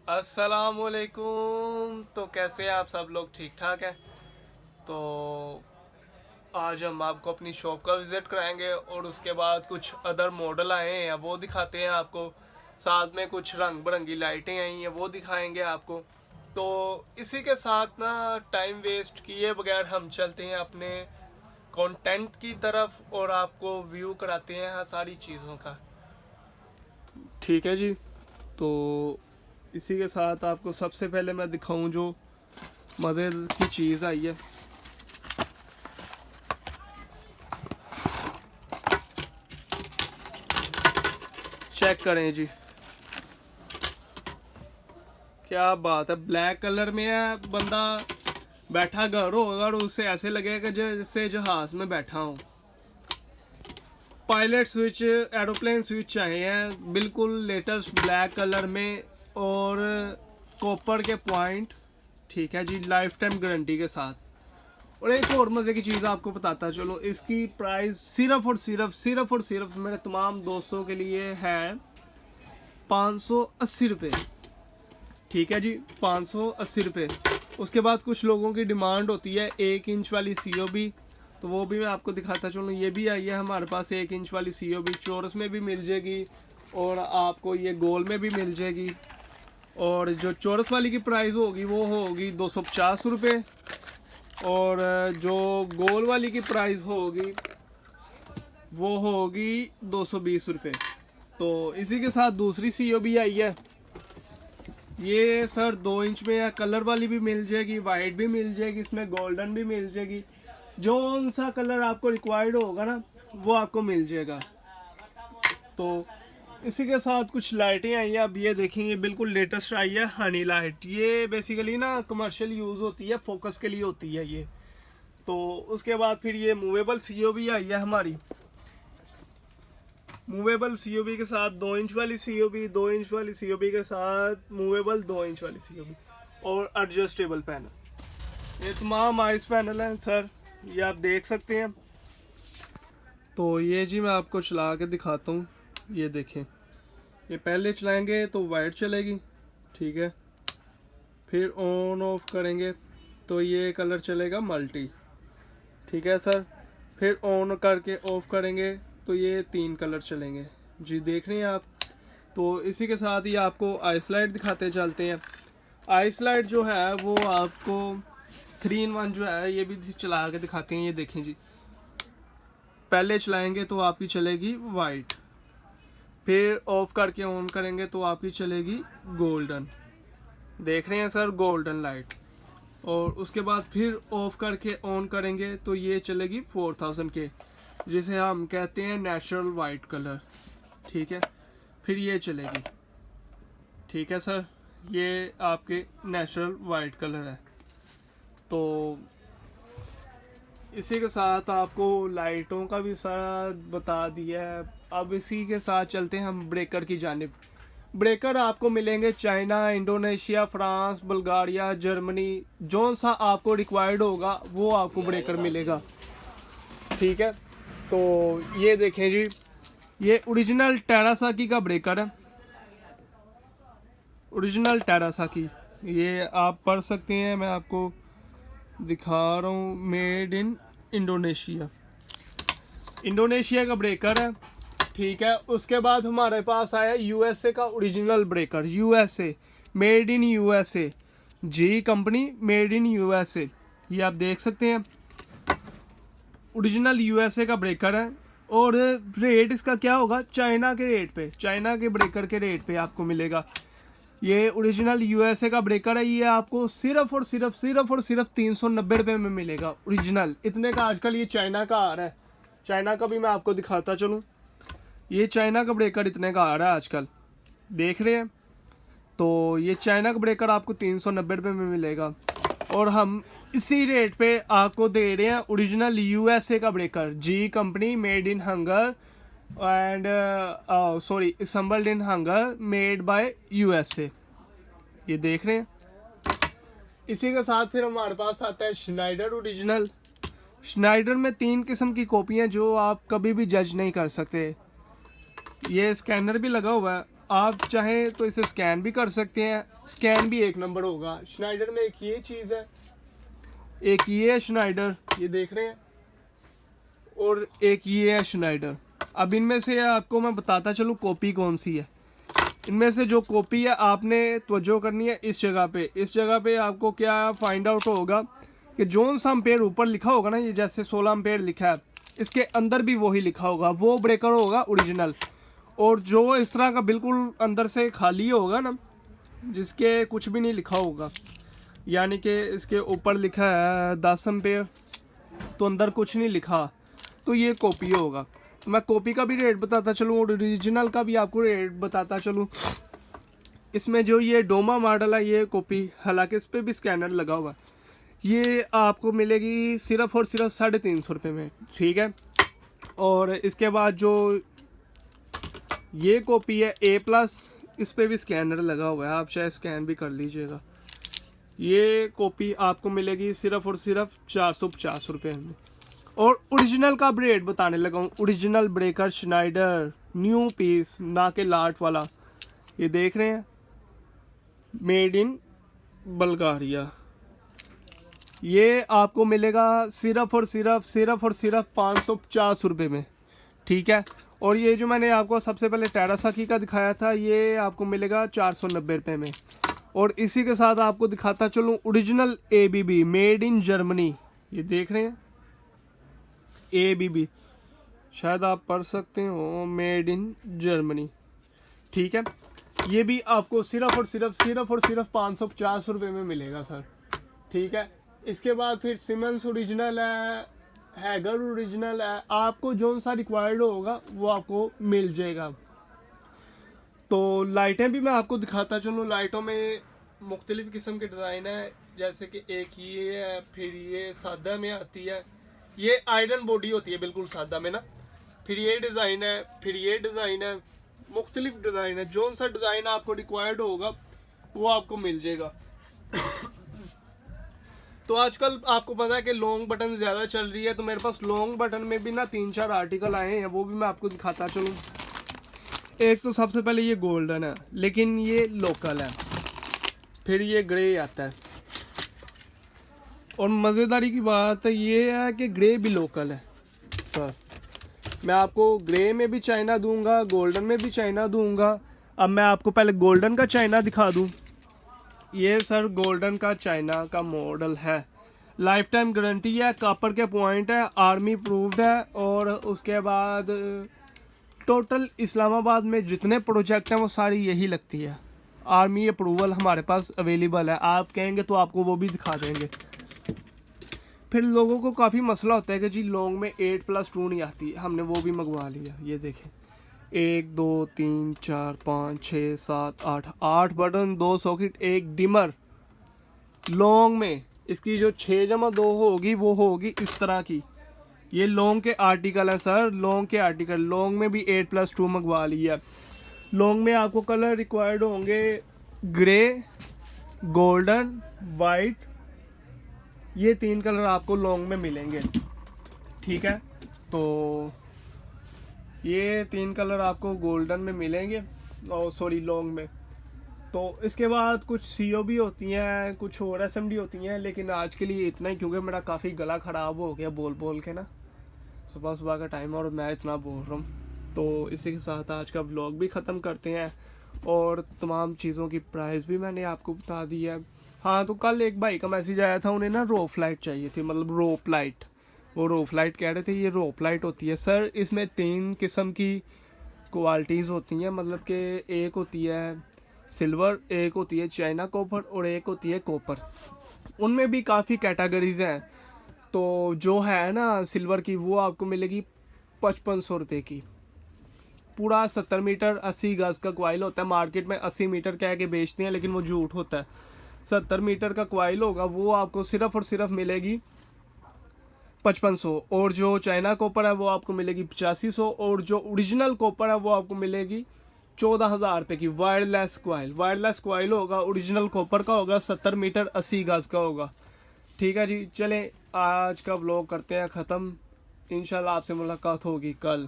अस्सलामुअलैकुम। तो कैसे हैं आप सब लोग? ठीक ठाक हैं। तो आज हम आपको अपनी शॉप का विज़िट कराएंगे और उसके बाद कुछ अदर मॉडल आए हैं वो दिखाते हैं आपको। साथ में कुछ रंग बिरंगी लाइटें आई हैं वो दिखाएंगे आपको। तो इसी के साथ ना टाइम वेस्ट किए बगैर हम चलते हैं अपने कंटेंट की तरफ और आपको व्यू कराते हैं सारी चीज़ों का। ठीक है जी। तो इसी के साथ आपको सबसे पहले मैं दिखाऊं जो मदर की चीज़ आई है। चेक करें जी, क्या बात है। ब्लैक कलर में है। बंदा बैठा घर होगा और उसे ऐसे लगेगा जैसे जहाज में बैठा हूँ। पायलट स्विच, एरोप्लेन स्विच चाहिए हैं बिल्कुल लेटेस्ट ब्लैक कलर में और कॉपर के पॉइंट। ठीक है जी, लाइफ टाइम गारंटी के साथ। और एक और मज़े की चीज़ आपको बताता चलो, इसकी प्राइस सिर्फ मेरे तमाम दोस्तों के लिए है 580 रुपये। ठीक है जी, 580 रुपये। उसके बाद कुछ लोगों की डिमांड होती है 1 इंच वाली COB, तो वो भी मैं आपको दिखाता चलूँ। ये भी आई है हमारे पास 1 इंच वाली COB। चौरस में भी मिल जाएगी और आपको ये गोल में भी मिल जाएगी। और जो चौरस वाली की प्राइस होगी वो होगी 250 रुपये और जो गोल वाली की प्राइस होगी वो होगी 220 रुपये। तो इसी के साथ दूसरी COB आई है। ये सर 2 इंच में है। कलर वाली भी मिल जाएगी, वाइट भी मिल जाएगी, इसमें गोल्डन भी मिल जाएगी। जो सा कलर आपको रिक्वायर्ड होगा ना वो आपको मिल जाएगा। तो इसी के साथ कुछ लाइटें आई है। अब ये देखेंगे बिल्कुल लेटेस्ट आई है हनी लाइट। ये बेसिकली ना कमर्शियल यूज़ होती है, फोकस के लिए होती है ये। तो उसके बाद फिर ये मूवेबल COB आई है हमारी। मूवेबल COB के साथ 2 इंच वाली COB, 2 इंच वाली COB के साथ मूवेबल 2 इंच वाली COB और एडजस्टेबल पैनल। ये तमाम आइस पैनल हैं सर, ये आप देख सकते हैं। तो ये जी मैं आपको चला के दिखाता हूँ। ये देखें, ये पहले चलाएंगे तो वाइट चलेगी। ठीक है, फिर ऑन ऑफ करेंगे तो ये कलर चलेगा मल्टी। ठीक है सर, फिर ऑन करके ऑफ करेंगे तो ये 3 कलर चलेंगे जी, देख रहे हैं आप। तो इसी के साथ ही आपको आइस लाइट दिखाते चलते हैं। आइस लाइट जो है वो आपको 3 in 1 जो है ये भी चला के दिखाते हैं। ये देखें जी, पहले चलाएंगे तो आपकी चलेगी वाइट, फिर ऑफ करके ऑन करेंगे तो आपकी चलेगी गोल्डन। देख रहे हैं सर, गोल्डन लाइट। और उसके बाद फिर ऑफ करके ऑन करेंगे तो ये चलेगी 4000 के, जिसे हम कहते हैं नेचुरल वाइट कलर। ठीक है, फिर ये चलेगी। ठीक है सर, ये आपके नेचुरल वाइट कलर है। तो इसी के साथ आपको लाइटों का भी सारा बता दिया है। अब इसी के साथ चलते हैं हम ब्रेकर की जानिब। ब्रेकर आपको मिलेंगे China, Indonesia, France, Bulgaria, Germany. जो सा आपको रिक्वायर्ड होगा वो आपको ब्रेकर मिलेगा। ठीक है, तो ये देखें जी, ये ओरिजिनल टेरासाकी का ब्रेकर है। ओरिजिनल टेरासाकी, ये आप पढ़ सकते हैं, मैं आपको दिखा रहा हूँ। मेड इन इंडोनेशिया, इंडोनेशिया का ब्रेकर है। ठीक है, उसके बाद हमारे पास आया USA का original breaker. USA, made in USA, G company, made in USA। ये आप देख सकते हैं, ओरिजिनल USA का ब्रेकर है। और रेट इसका क्या होगा? चाइना के रेट पे, चाइना के ब्रेकर के रेट पे आपको मिलेगा। ये ओरिजिनल USA का ब्रेकर है। ये आपको सिर्फ और सिर्फ 390 रुपये में मिलेगा ओरिजिनल। इतने का आजकल ये चाइना का आ रहा है। चाइना का भी मैं आपको दिखाता चलूँ। ये चाइना का ब्रेकर इतने का आ रहा है आजकल, देख रहे हैं। तो ये चाइना का ब्रेकर आपको 390 रुपये में मिलेगा। और हम इसी रेट पे आपको दे रहे हैं ओरिजिनल USA का breaker, G company, made in Hungary and sorry assembled in Hungary, made by USA। ये देख रहे हैं। इसी के साथ फिर हमारे पास आता है श्नाइडर ओरिजिनल। श्नाइडर में 3 किस्म की कॉपियाँ जो आप कभी भी जज नहीं कर सकते। ये स्कैनर भी लगा हुआ है आप चाहें तो इसे स्कैन भी कर सकते हैं, स्कैन भी एक नंबर होगा। श्नाइडर में एक ये चीज़ है, एक ये है श्नाइडर, ये देख रहे हैं, और एक ये है श्नाइडर। अब इनमें से आपको मैं बताता चलूँ कॉपी कौन सी है। इनमें से जो कॉपी है आपने तवज्जो करनी है इस जगह पे। इस जगह पे आपको क्या फाइंड आउट होगा कि जोन सा एम्पेयर ऊपर लिखा होगा ना, ये जैसे 16 एम्पेयर लिखा है, इसके अंदर भी वही लिखा होगा, वो ब्रेकर होगा ओरिजिनल। और जो इस तरह का बिल्कुल अंदर से खाली होगा ना, जिसके कुछ भी नहीं लिखा होगा, यानी कि इसके ऊपर लिखा है 10 एम्पेयर तो अंदर कुछ नहीं लिखा, तो ये कॉपी होगा। तो मैं कॉपी का भी रेट बताता चलूँ और ओरिजिनल का भी आपको रेट बताता चलूँ। इसमें जो ये डोमा मॉडल है, ये कॉपी, हालांकि इस पर भी स्कैनर लगा हुआ है, ये आपको मिलेगी सिर्फ और सिर्फ 350 रुपये में, ठीक है। और इसके बाद जो ये कॉपी है A+, इस पर भी स्कैनर लगा हुआ है, आप शायद स्कैन भी कर लीजिएगा। ये कॉपी आपको मिलेगी सिर्फ और सिर्फ 450 रुपये में। और ओरिजिनल का रेट बताने लगा हूँ। Original breaker Schneider new piece, ना के लाट वाला, ये देख रहे हैं, मेड इन बल्गारिया। ये आपको मिलेगा सिर्फ और सिर्फ 550 रुपये में, ठीक है। और ये जो मैंने आपको सबसे पहले टेरासाकी का दिखाया था, ये आपको मिलेगा 490 रुपये में। और इसी के साथ आपको दिखाता चलूँ original ABB made in Germany, ये देख रहे हैं ABB, शायद आप पढ़ सकते हो, मेड इन जर्मनी, ठीक है। ये भी आपको सिर्फ और सिर्फ 550 रुपये में मिलेगा सर, ठीक है। इसके बाद फिर सीमेंस ओरिजिनल है, हैगर ओरिजिनल है, आपको जो सा रिक्वायर्ड होगा वो आपको मिल जाएगा। तो लाइटें भी मैं आपको दिखाता चलूँ। लाइटों में मुख्तलिफ़ किस्म के डिज़ाइन है, जैसे कि एक ये है, फिर ये सादा में आती है, ये आयरन बॉडी होती है बिल्कुल सादा में ना, फिर ये डिज़ाइन है, फिर ये डिज़ाइन है, मुख्तलिफ डिज़ाइन है। जो सा डिज़ाइन आपको रिक्वायर्ड होगा वो आपको मिल जाएगा। तो आजकल आपको पता है कि लॉन्ग बटन ज़्यादा चल रही है, तो मेरे पास लॉन्ग बटन में भी ना 3-4 आर्टिकल आए हैं, वो भी मैं आपको दिखाता चलूँ। एक तो सबसे पहले ये गोल्डन है, लेकिन ये लोकल है, फिर ये ग्रे आता है, और मज़ेदारी की बात ये है कि ग्रे भी लोकल है सर। मैं आपको ग्रे में भी चाइना दूंगा, गोल्डन में भी चाइना दूंगा। अब मैं आपको पहले गोल्डन का चाइना दिखा दूं। ये सर गोल्डन का चाइना का मॉडल है, लाइफ टाइम गारंटी है, कॉपर के पॉइंट है, आर्मी प्रूव्ड है। और उसके बाद टोटल इस्लामाबाद में जितने प्रोजेक्ट हैं वो सारी यही लगती है, आर्मी अप्रूवल हमारे पास अवेलेबल है। आप कहेंगे तो आपको वो भी दिखा देंगे। फिर लोगों को काफ़ी मसला होता है कि जी लॉन्ग में 8+2 नहीं आती, हमने वो भी मंगवा लिया। ये देखें, 1 2 3 4 5 6 7 8 बटन, 2 सॉकेट, 1 डिमर। लॉन्ग में इसकी जो 6+2 होगी वो होगी इस तरह की। ये लॉन्ग के आर्टिकल है सर, लॉन्ग के आर्टिकल। लॉन्ग में भी 8+2 मंगवा लिया। लॉन्ग में आपको कलर रिक्वायर्ड होंगे ग्रे, गोल्डन, वाइट, ये 3 कलर आपको लॉन्ग में मिलेंगे, ठीक है। तो ये 3 कलर आपको गोल्डन में मिलेंगे, और सॉरी लॉन्ग में। तो इसके बाद कुछ COB होती हैं, कुछ और SMD होती हैं, लेकिन आज के लिए इतना ही, क्योंकि मेरा काफ़ी गला ख़राब हो गया बोल बोल के ना, सुबह का टाइम और मैं इतना बोल रहा हूँ। तो इसी के साथ आज का व्लॉग भी ख़त्म करते हैं, और तमाम चीज़ों की प्राइस भी मैंने आपको बता दी है। हाँ, तो कल एक भाई का मैसेज आया था, उन्हें ना रोप लाइट चाहिए थी, मतलब रोप लाइट, वो रोप लाइट कह रहे थे। ये रोप लाइट होती है सर, इसमें 3 किस्म की क्वालिटीज़ होती हैं, मतलब कि एक होती है सिल्वर, एक होती है चाइना कॉपर, और एक होती है कॉपर। उनमें भी काफ़ी कैटेगरीज हैं। तो जो है ना सिल्वर की, वो आपको मिलेगी 5500 रुपये की। पूरा 70 मीटर 80 गज का क्वाइल होता है। मार्केट में 80 मीटर कह के बेचते हैं, लेकिन वो झूठ होता है। 70 मीटर का क्वाइल होगा, वो आपको सिर्फ और सिर्फ मिलेगी 5500। और जो चाइना कॉपर है वो आपको मिलेगी 8500, और जो ओरिजिनल कॉपर है वो आपको मिलेगी 14,000 रुपये की। वायरलेस क्वाइल होगा, ओरिजिनल कॉपर का होगा, 70 मीटर 80 गज का होगा, ठीक है जी। चलें, आज का व्लॉग करते हैं ख़त्म। इंशाल्लाह आपसे मुलाकात होगी कल।